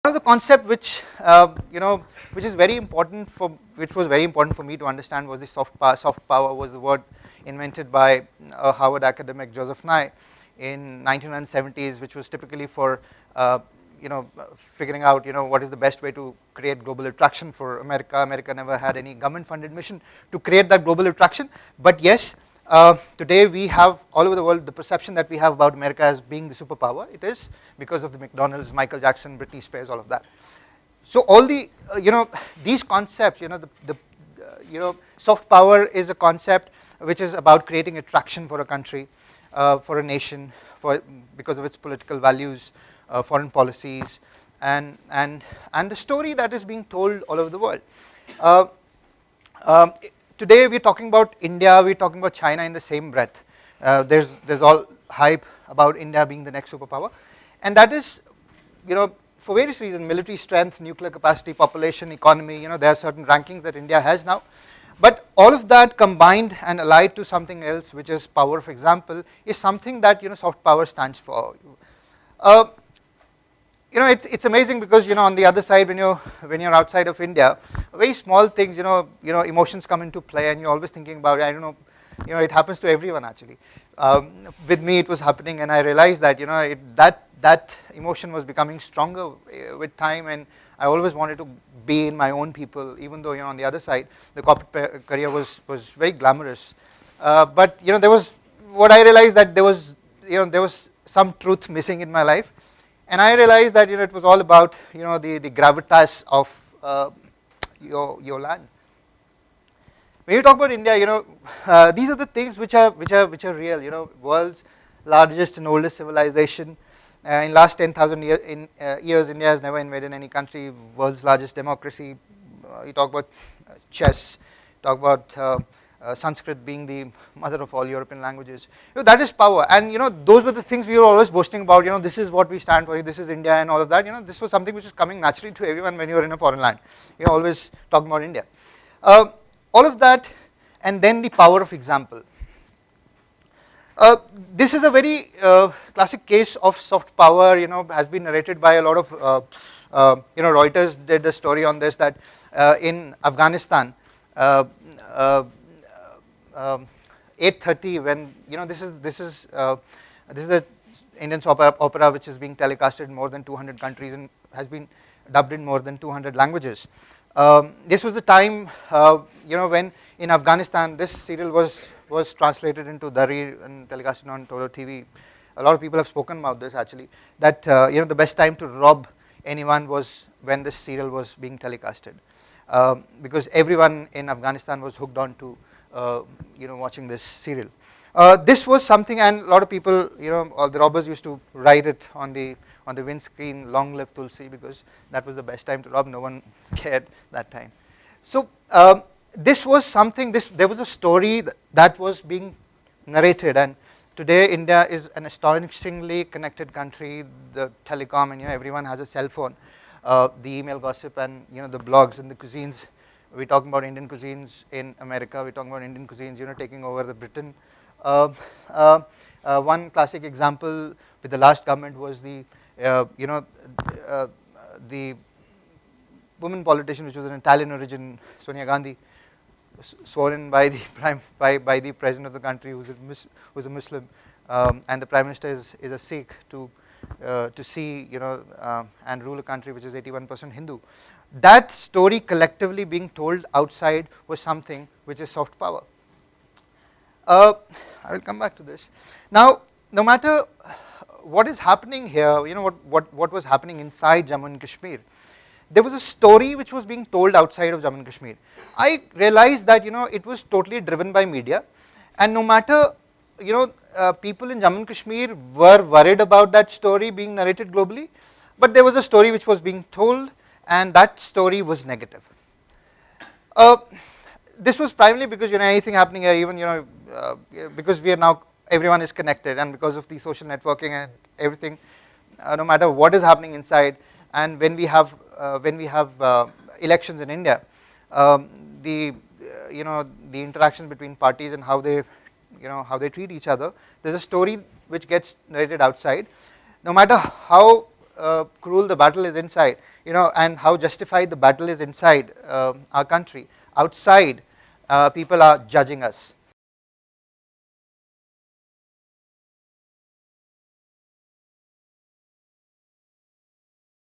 Another concept which which is very important which was very important for me to understand was the soft power. Soft power was the word invented by a Harvard academic, Joseph Nye, in 1970s, which was typically for figuring out what is the best way to create global attraction for America. America never had any government-funded mission to create that global attraction, but yes. Today we have all over the world the perception that we have about America as being the superpower. It is because of the McDonald's, Michael Jackson, Britney Spears, all of that. So all the these concepts, soft power is a concept which is about creating attraction for a country, for a nation, because of its political values, foreign policies, and the story that is being told all over the world. Today we're talking about India, we're talking about China in the same breath. There's all hype about India being the next superpower, and that is, for various reasons: military strength, nuclear capacity, population, economy. There are certain rankings that India has now, but all of that combined and allied to something else, which is power, for example, is something that soft power stands for. It's amazing because on the other side, when you're outside of India, very small things, emotions come into play, and you're always thinking about, I don't know, it happens to everyone actually. With me, it was happening, and I realized that that emotion was becoming stronger with time, and I always wanted to be in my own people, even though on the other side, the corporate career was very glamorous. But there was what I realized that there was some truth missing in my life. And I realized that it was all about the gravitas of your land. When you talk about India, these are the things which are real. World's largest and oldest civilization. In last 10,000 years, India has never invaded any country. World's largest democracy. You talk about chess. Talk about Sanskrit being the mother of all European languages. That is power, and those were the things we were always boasting about. This is what we stand for. This is India, and all of that. This was something which is coming naturally to everyone when you are in a foreign land. You're always talking about India. All of that, and then the power of example. This is a very classic case of soft power. Has been narrated by a lot of Reuters did a story on this, that in Afghanistan. 8:30 when this is a Indian soap opera which is being telecasted in more than 200 countries and has been dubbed in more than 200 languages. This was the time when in Afghanistan this serial was translated into Dari and telecasted on Tolo TV. A lot of people have spoken about this actually, that the best time to rob anyone was when this serial was being telecasted, because everyone in Afghanistan was hooked on to watching this serial. This was something, and a lot of people, all the robbers used to write it on the windscreen, "Long live Tulsi," because that was the best time to rob. No one cared that time. So this was something. There was a story that was being narrated, and today India is an astonishingly connected country. The telecom, and everyone has a cell phone. The email gossip, and the blogs and the cuisines. We're talking about Indian cuisines in America. We're talking about Indian cuisines, taking over the Britain. One classic example with the last government was the woman politician, which was an Italian origin, Sonia Gandhi, sworn in by the president of the country, who's a Muslim, and the prime minister is a Sikh to see and rule a country which is 81% Hindu. That story collectively being told outside was something which is soft power. I will come back to this. Now, no matter what is happening here, what was happening inside Jammu and Kashmir, there was a story which was being told outside of Jammu and Kashmir. I realized that it was totally driven by media, and no matter people in Jammu and Kashmir were worried about that story being narrated globally, but there was a story which was being told, and that story was negative. This was primarily because anything happening here, even because we are now, everyone is connected, and because of the social networking and everything, no matter what is happening inside, and when we have elections in India, the interactions between parties and how they treat each other, there's a story which gets narrated outside. No matter how cruel the battle is inside, and how justified the battle is inside our country. Outside, people are judging us.